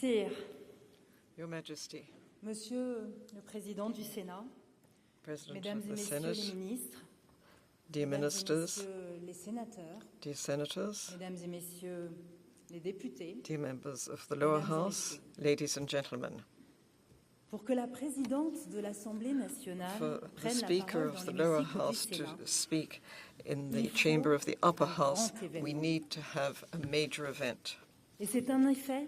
Sire, Your Majesty, Monsieur le Président du Sénat, President Mesdames of et the Messieurs Senate, les ministres, dear Mesdames et ministers, Messieurs les sénateurs, dear senators, Mesdames et Messieurs les députés, dear members of the lower Mesdames et house, messieurs. ladies and gentlemen, pour que la présidente de l'Assemblée nationale for the prenne la Speaker parole of dans the lower l'hémicycle du house to Sénat, speak in il the faut chamber of the upper un house, grand événement. we need to have a major event. Et c'est en effet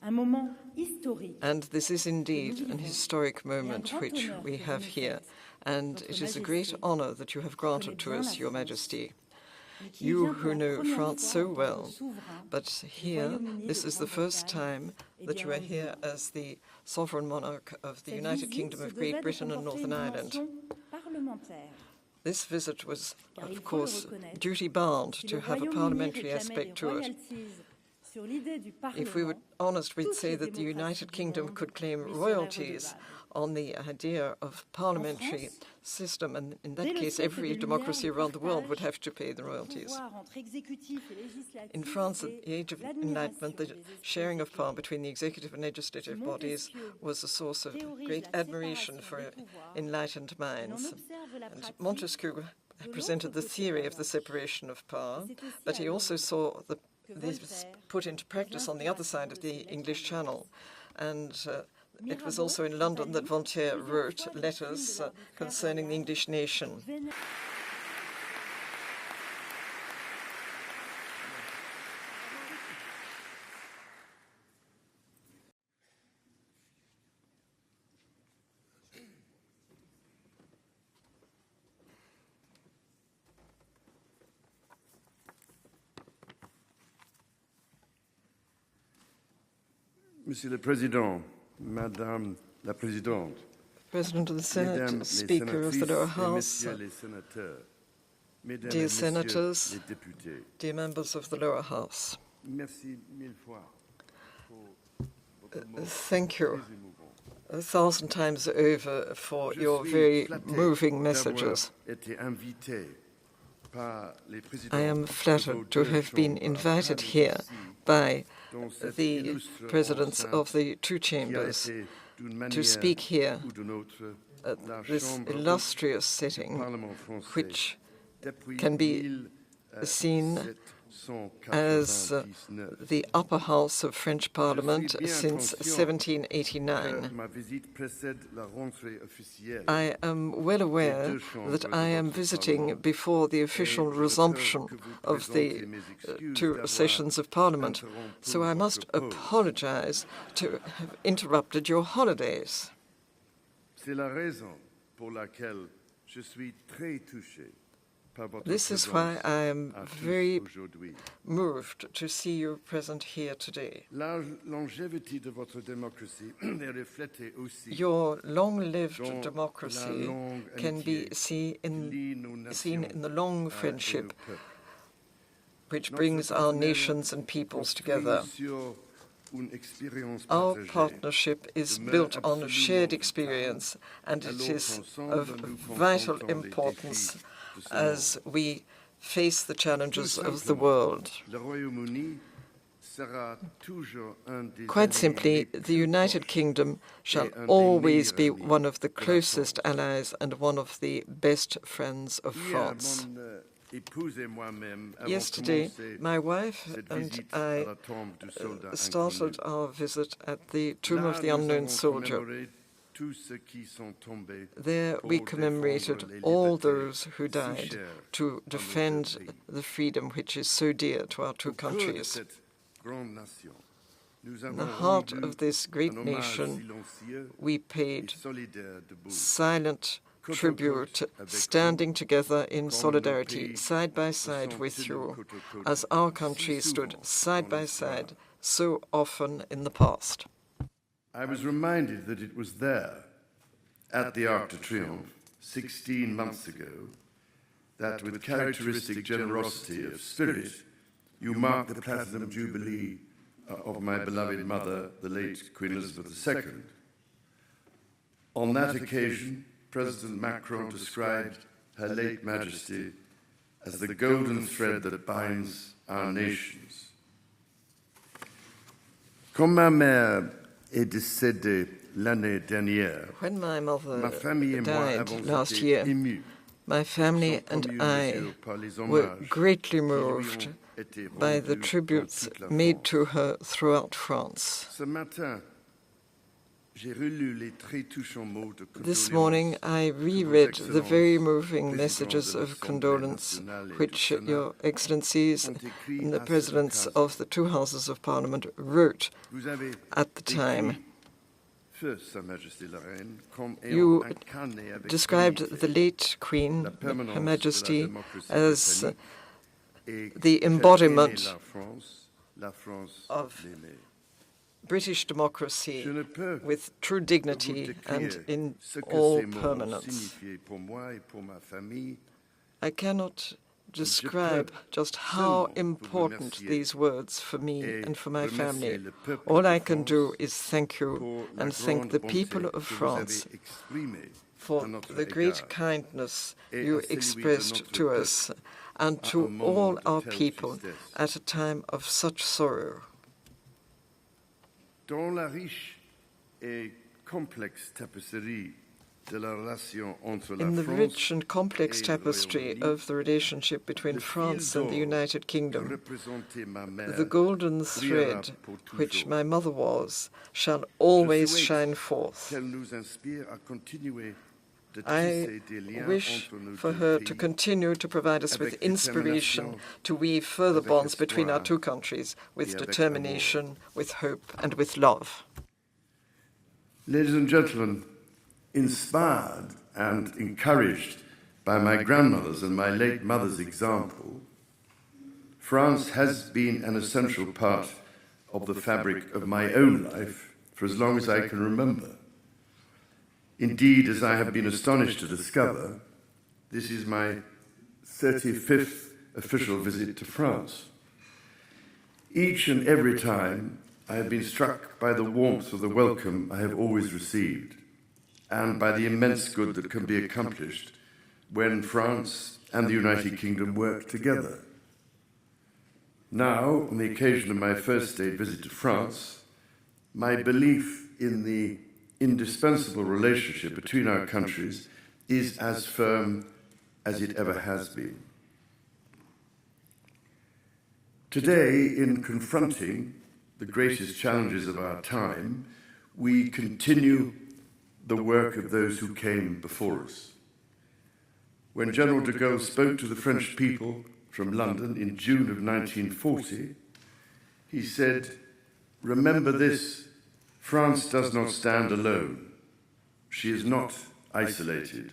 un moment historique. And this is indeed nous an vivons, historic et un moment grand which honneur we que have vous nous here, faites, and Votre it is a great Majesté, honor that you have granted to connaît bien us, la Your France, Majesty. mais qui You vient pour who la know première France fois so en tant que well, souverain but du here, Royaume-Uni this de is the first Grande-Bretagne time et that you are here d'Irlande du Nord. as the sovereign monarch of the Cette United visite Kingdom se of devait Great de Britain and comporter Northern une Ireland. dimension parlementaire. This visit was, Car il of faut le course, reconnaître, duty-bound si to le have a Royaume-Uni parliamentary réclamait des aspect to it. royalties sur l'idée du If we were Parlement, honest, we'd toutes say les that the démocraties United du Kingdom monde could claim lui seraient royalties redevables. on the idea of parliamentary France, system, and in dès that le case, siècle every des democracy Lumières, around the world would partage have to pay the le royalties. pouvoir entre exécutif et législatif In France, at et the age of l'admiration enlightenment, the des esprits sharing of power éclairés. between the executive and legislative Si bodies Montesquieu was a source of théorise great la admiration séparation for des pouvoirs, enlightened et l'on minds. observe la And pratique Montesquieu de presented the l'autre côté de theory la of the Manche. separation of power, Et c'est aussi but à he also Londres saw que this Voltaire put into practice trouve on the other side of l'inspiration de the ses English lettres Channel. And it was Mirabeau, also in quant à London that lui, Voltaire plusieurs wrote fois victime letters de l'arbitraire concerning the royal, English nation. vénère Monsieur le Président, Madame la Présidente, President of the Senate, Mesdames les Speaker of the sénatrices lower et house, Messieurs les sénateurs, Mesdames et dear Messieurs senators, les députés, dear members of the lower house, merci mille fois pour votre mot thank you très émouvant. 1,000 times over for Je your suis very flatté moving d'avoir messages. été invité par les présidents I am de flattered vos to deux have been chambres invited afin here ici, by dans cette the illustre presidents enceinte of the two qui a chambers été d'une to manière speak here ou d'une autre at la this chambre haute illustrious du setting, Parlement français which depuis can be seen as 1799. the upper house of French Parliament bien since conscient que 1789. ma visite précède la rentrée officielle. I am well aware deux chambres that de I am votre visiting Parlement. before the official Et je resumption peux que vous of the présenter mes excuses two d'avoir sessions of Parliament, interrompu so I must votre pause. apologize to have interrupted your holidays. C'est la raison pour laquelle je suis très touché par votre This is présence why I am à tous very aujourd'hui. moved to see you present here today. La longévité de votre démocratie est reflétée aussi Your long-lived dans la democracy longue can be amitié seen lie nos seen nations in the long et friendship nos peuples. which Notre brings our partenariat nations and peoples construit together. sur une expérience Our partagée. partnership is demeure built on a absolument shared vital. experience, and it Alors is qu'ensemble, of nous vital confrontons les importance défis de ce as we face the Tout challenges of the simplement, world. le Royaume-Uni sera toujours un des Quite alliés simply, les the plus United proches Kingdom shall et un des always be meilleurs amis one of the de la closest France. allies and one of the best friends of Hier, France. mon épouse et moi-même avons Yesterday, commencé my wife cette and visite à I la tombe du soldat started inconnu. our visit at the tomb Là, of the nous unknown avons soldier. commémoré tous ceux qui sont tombés There pour we défendre commemorated les all libertés those who si died chères to à nos deux defend pays. the freedom which is so dear to our two Au cœur de countries. cette grande nation, nous In avons the heart rendu of this great un hommage nation, silencieux we et paid solidaire debout. silent Côte à tribute, côte avec standing together in comme solidarity, nos pays side by se side sont with tenus you, côte à côte as our si countries stood souvent side dans by l'histoire. side so often in the past. I was reminded that it was there, at the Arc de Triomphe, 16 months ago, that with characteristic generosity of spirit, you marked the Platinum Jubilee of my beloved mother, the late Queen Elizabeth II. On that occasion, President Macron described Her late Majesty as the golden thread that binds our nations. Quand ma mère est décédée l'année dernière, When my ma mother famille et moi died avons last été year, émus my family sans and commune I mesure par les were hommages greatly qui lui moved ont été by the rendus tributes dans toute la made France. to her throughout France. Ce matin, j'ai relu les très touchants mots de This condoléances morning I que reread vos the very excellences, moving présidents messages de of l'Assemblée condolence nationale et which du Sénat, Your Excellencies ont écrit and the à cette Presidents occasion. of the two houses of Parliament wrote Vous avez at the time. écrit Feu Sa Majesté la Reine comme ayant You incarné avec described dignité the late Queen, la permanence Her de la Majesty, démocratie as britannique et the qu'elle embodiment aimait la France of l'aimait. British democracy Je ne peux with true vous dignity and décrire in ce que all ces mots ont permanence. signifié pour moi et pour ma famille. I cannot describe just how important these words for me and for my family. All I can do is thank you and thank the people of France for the great kindness you expressed to us and to all our people at a time of such sorrow. Dans la riche et complexe tapisserie de la relation entre la In the France rich and complex et le tapestry Royaume-Uni, of the relationship between le France fil and the d'or United que Kingdom, représentait ma mère the golden brillera thread pour which toujours. my mother was shall Je always souhaite shine forth. qu'elle nous inspire à continuer de I tisser des liens wish entre nos for deux her pays to continue to provide us with avec inspiration détermination, to weave further avec bonds between our espoir two countries with et avec determination, with hope, and with love. Ladies and gentlemen, inspired and encouraged by my grandmother's and my late mother's example, France has been an essential part of the fabric of my own life for as long as I can remember. Indeed, as I have been astonished to discover, this is my 35th official visit to France. Each and every time, I have been struck by the warmth of the welcome I have always received, and by the immense good that can be accomplished when France and the United Kingdom work together. Now, on the occasion of my first state visit to France, my belief in the indispensable relationship between our countries is as firm as it ever has been. Today, in confronting the greatest challenges of our time, we continue the work of those who came before us. When General de Gaulle spoke to the French people from London in June of 1940, he said, "Remember this, France does not stand alone. She is not isolated.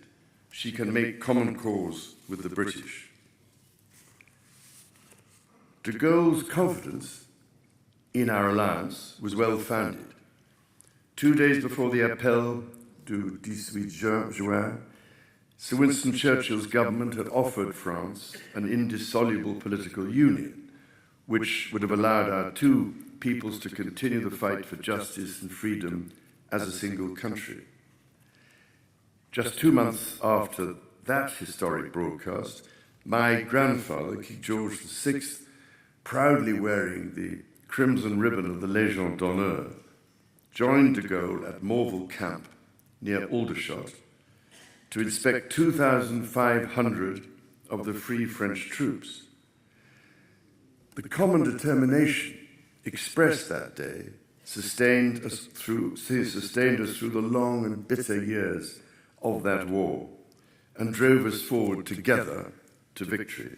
She can make common cause with the British." De Gaulle's confidence in our alliance was well-founded. 2 days before the appel du 18 juin, Sir Winston Churchill's government had offered France an indissoluble political union, which would have allowed our two peoples to continue the fight for justice and freedom as a single country. Just 2 months after that historic broadcast, my grandfather, King George VI, proudly wearing the crimson ribbon of the Légion d'honneur, joined de Gaulle at Morville Camp near Aldershot to inspect 2,500 of the Free French troops. The common determination expressed that day sustained us through the long and bitter years of that war and drove us forward together to victory.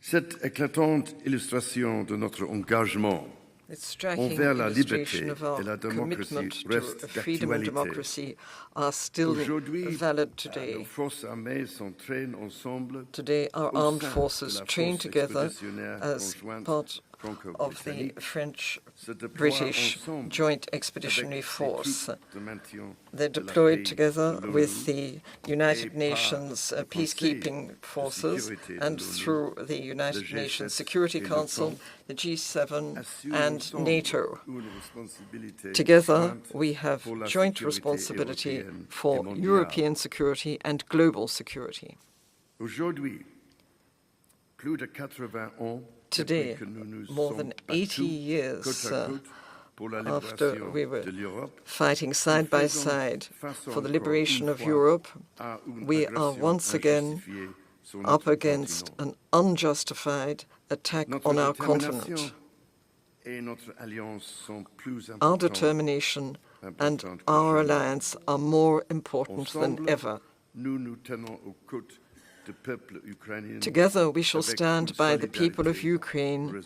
Cette éclatante illustration de notre engagement Its striking envers la illustration liberté of our et la commitment démocratie to reste freedom and d'actualité. democracy are still Aujourd'hui, valid nos today. forces armées s'entraînent ensemble Today, our au armed sein de forces la train force together expéditionnaire as conjointe part of the franco-britannique, se déploient French-British ensemble Joint avec Expeditionary ses Force. troupes de maintien They're de la deployed paix together de l'ONU with the United et par Nations le peacekeeping Conseil de forces sécurité de and l'ONU, through the United le Nations G7 Security et Council, l'OTAN, the G7 assurent and ensemble NATO. une responsabilité Together, jointe we have pour la joint sécurité responsibility européenne et for mondiale. European security and global security. Aujourd'hui, plus de 80 ans Today, more than 80 years after we were fighting side by side for the liberation of Europe, we are once again up against an unjustified attack on our continent. Our determination and our alliance are more important than ever. Together we shall stand by the people of Ukraine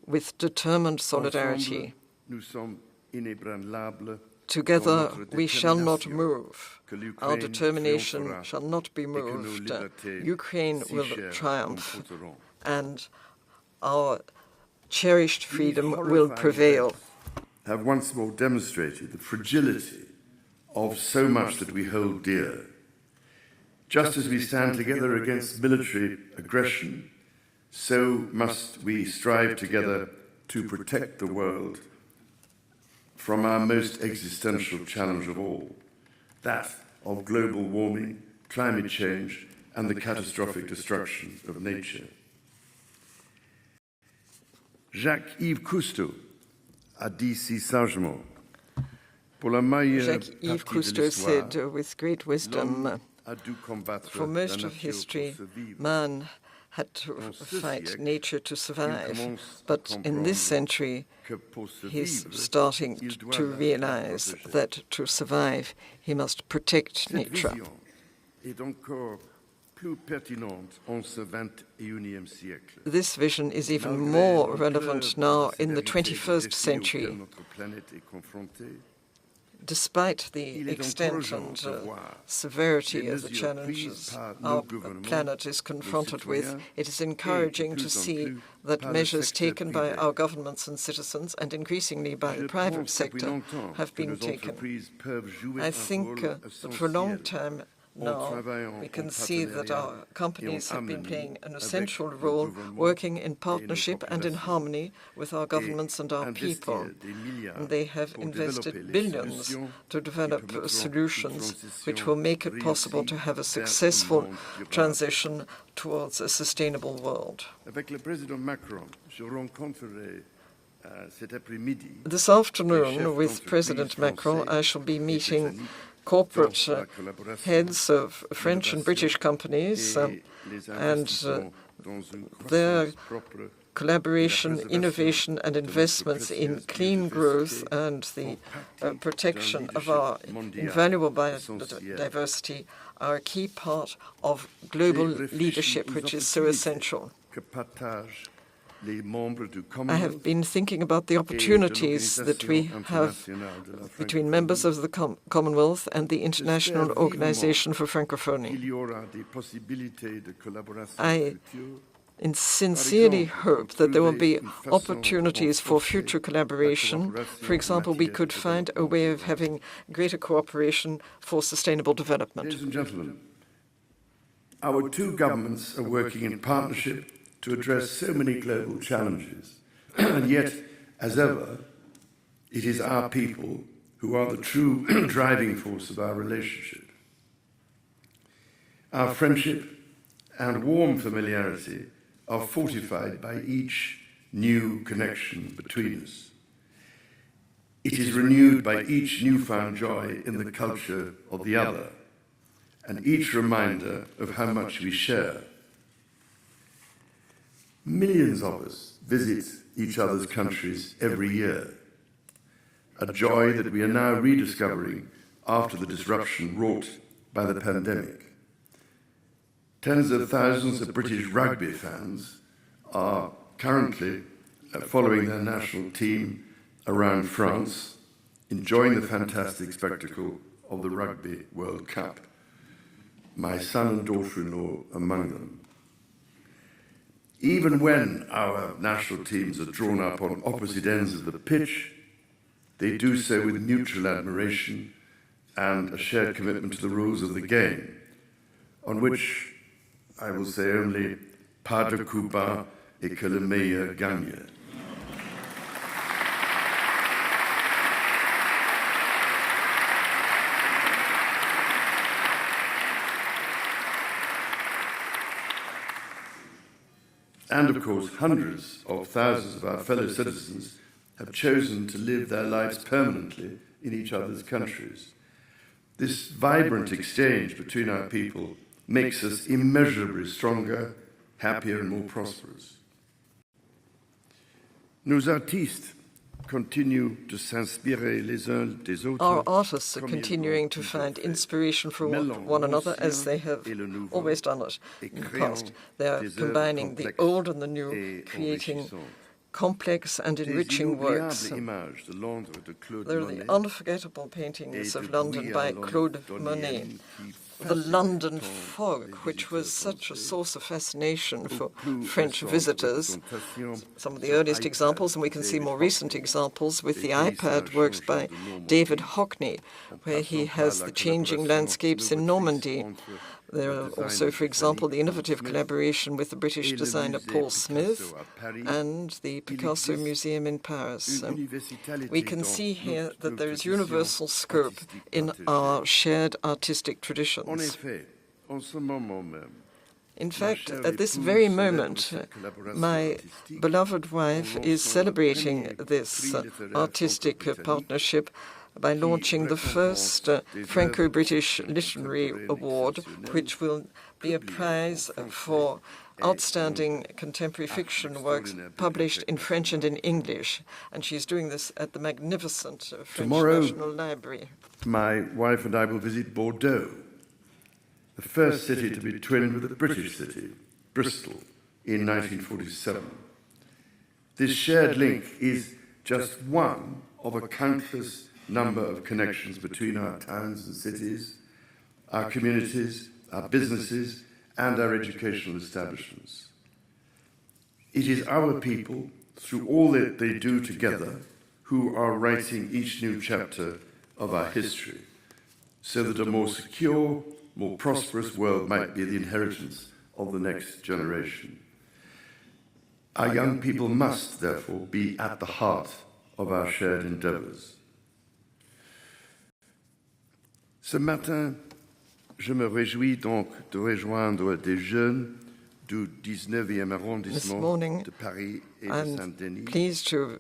with determined solidarity. Together we shall not move. Our determination shall not be moved. Ukraine will triumph, and our cherished freedom will prevail. Have once more demonstrated the fragility of so much that we hold dear. Just as we stand together against military aggression, so must we strive together to protect the world from our most existential challenge of all, that of global warming, climate change, and the catastrophic destruction of nature. Jacques-Yves Cousteau a dit si sagement, pour la majeure Jacques-Yves partie de Cousteau l'histoire, said with great wisdom, a dû combattre for most la of nature history, pour survivre. man had to fight nature to survive. But in this century, he's starting to realize that to survive, he must protect nature. Cette vision est encore plus pertinente en ce 21e siècle. This vision is even more relevant now in the 21st century. Notre planète est confrontée. Despite the extent and severity of the challenges our planet is confronted with, it is encouraging to see that measures taken by our governments and citizens, and increasingly by the private sector, have been taken. I think that for a long time now, we can see that our companies have been playing an essential role, working in partnership and in harmony with our governments and our people. And they have invested billions to develop solutions which will make it possible to have a successful transition towards a sustainable world. Avec le président Macron, je rencontrerai cet après-midi This afternoon, with President Macron, I shall be meeting corporate heads of French and British companies and their collaboration, innovation and investments in clean growth and the protection of our invaluable biodiversity are a key part of global leadership, which is so essential. I have been thinking about the opportunities that we have between members of the Commonwealth and the International Organization for Francophonie. I sincerely hope that there will be opportunities for future collaboration. For example, we could find a way of having greater cooperation for sustainable development. Ladies and gentlemen, our two governments are working in partnership to address so many global challenges. And yet, as ever, it is our people who are the true driving force of our relationship. Our friendship and warm familiarity are fortified by each new connection between us. It is renewed by each newfound joy in the culture of the other, and each reminder of how much we share. Millions of us visit each other's countries every year, a joy that we are now rediscovering after the disruption wrought by the pandemic. Tens of thousands of British rugby fans are currently following their national team around France, enjoying the fantastic spectacle of the Rugby World Cup. My son and daughter-in-law among them. Even when our national teams are drawn up on opposite ends of the pitch, they do so with mutual admiration and a shared commitment to the rules of the game, on which I will say only pas de coup bas et que le meilleur gagne. And of course, hundreds of thousands of our fellow citizens have chosen to live their lives permanently in each other's countries. This vibrant exchange between our people makes us immeasurably stronger, happier, and more prosperous. Nos artistes continuent de s'inspirer les uns des autres. Our artists are continuing to find inspiration from one another as they have always done it in the past. They are combining the old and the new, creating complex and enriching works. There are the unforgettable paintings of London by Claude Monet, the London fog, which was such a source of fascination for French visitors. Some of the earliest examples, and we can see more recent examples with the iPad works by David Hockney, where he has the changing landscapes in Normandy. There are also, for example, the innovative collaboration with the British designer Paul Smith and the Picasso Museum in Paris. We can see here that there is universal scope in our shared artistic traditions. In fact, at this very moment, my beloved wife is celebrating this artistic partnership by launching the first Franco-British Literary Award, which will be a prize for outstanding contemporary fiction works published in French and in English. And she's doing this at the magnificent French National Library. My wife and I will visit Bordeaux, the first city to be twinned with a British city, Bristol, in 1947. This shared link is just one of a countless number of connections between our towns and cities, our communities, our businesses, and our educational establishments. It is our people, through all that they do together, who are writing each new chapter of our history, so that a more secure, more prosperous world might be the inheritance of the next generation. Our young people must, therefore, be at the heart of our shared endeavors. Ce matin, je me réjouis donc de rejoindre des jeunes du 19e arrondissement de Paris et de Saint-Denis, pleased to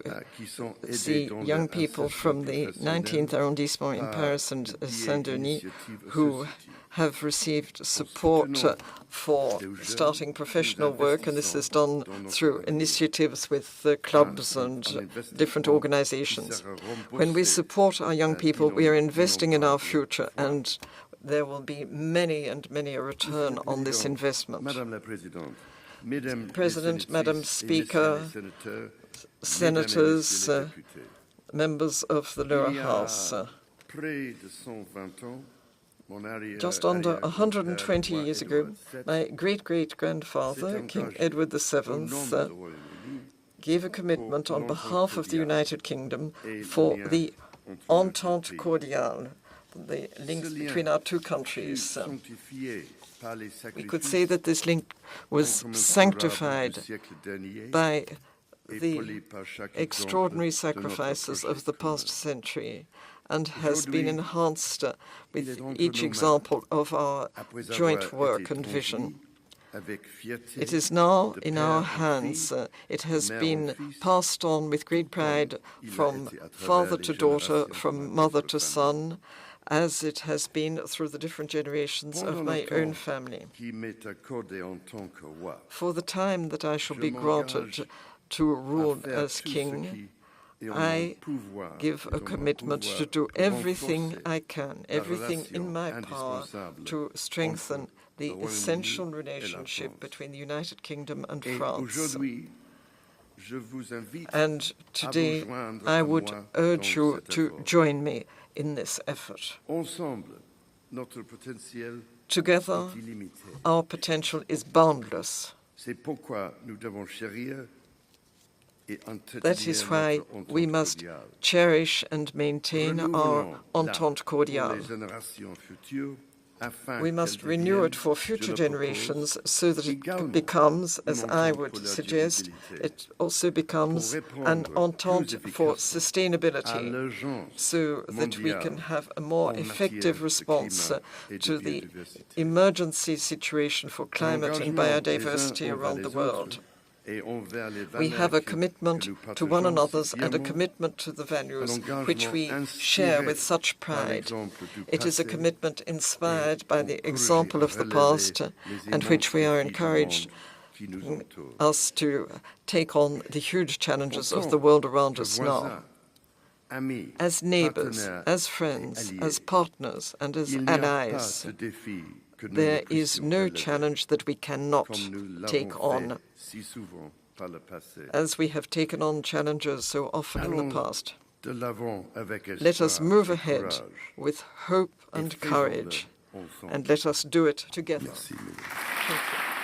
see young people from the 19th arrondissement in Paris and Saint-Denis who have received support for starting professional work, and this is done through initiatives with clubs and different organizations. When we support our young people, we are investing in our future, and there will be many and many a return on this investment. President, Madam Speaker, Senators, members of the lower house, just under 120 years ago, my great-great-grandfather, King Edward VII, gave a commitment on behalf of the United Kingdom for the Entente Cordiale, the links between our two countries. We could say that this link was sanctified by the extraordinary sacrifices of the past century and has been enhanced with each example of our joint work and vision. It is now in our hands. It has been passed on with great pride from father to daughter, from mother to son, as it has been through the different generations of my own family. For the time that I shall be granted to rule as king, I give a commitment to do everything I can, everything in my power, to strengthen the essential relationship between the United Kingdom and France. And today, I would urge you to join me in this effort. Together, our potential is boundless. That is why we must cherish and maintain our Entente Cordiale. We must renew it for future generations so that it becomes, as I would suggest, it also becomes an entente for sustainability, so that we can have a more effective response to the emergency situation for climate and biodiversity around the world. We have a commitment to one another's and a commitment to the values which we share with such pride. It is a commitment inspired by the example of the past and which we are encouraged us to take on the huge challenges of the world around us now. As neighbors, as friends, as partners, and as allies, there is no challenge that we cannot take on, as we have taken on challenges so often in the past. Let us move ahead with hope and courage, and let us do it together. Thank you.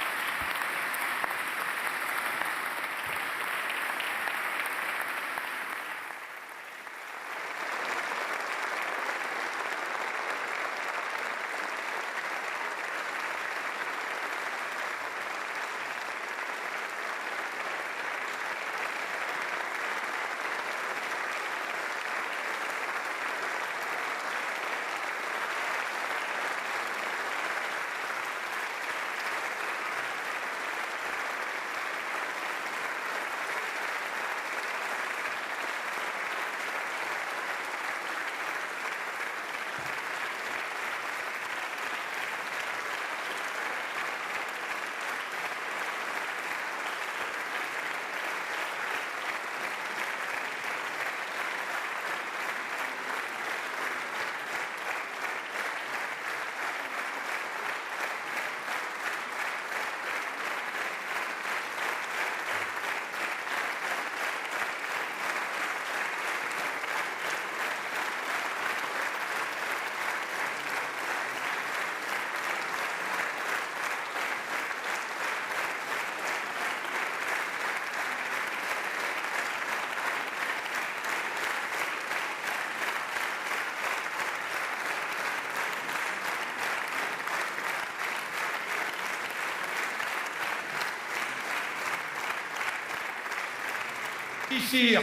Ici,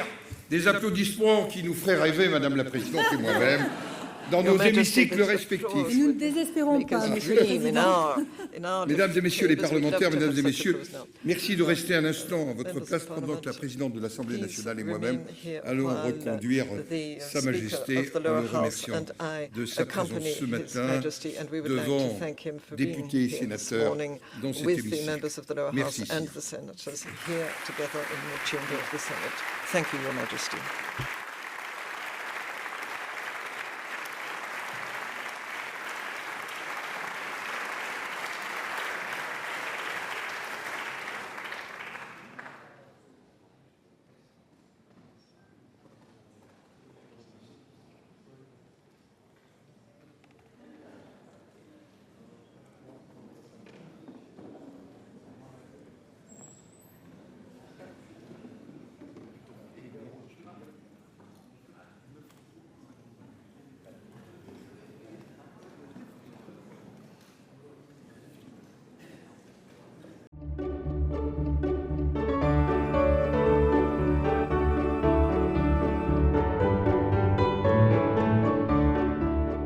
des applaudissements qui nous feraient rêver, Madame la Présidente et moi-même, dans nos hémicycles respectifs. Nous ne désespérons pas, Monsieur le Président. Mesdames et Messieurs les parlementaires, Mesdames et Messieurs, merci de rester un instant à votre place pendant que la Présidente de l'Assemblée nationale et moi-même allons reconduire Sa Majesté en le remerciant de sa présence ce matin devant députés et sénateurs dans cet hémicycle. Merci. Thank you, Your Majesty.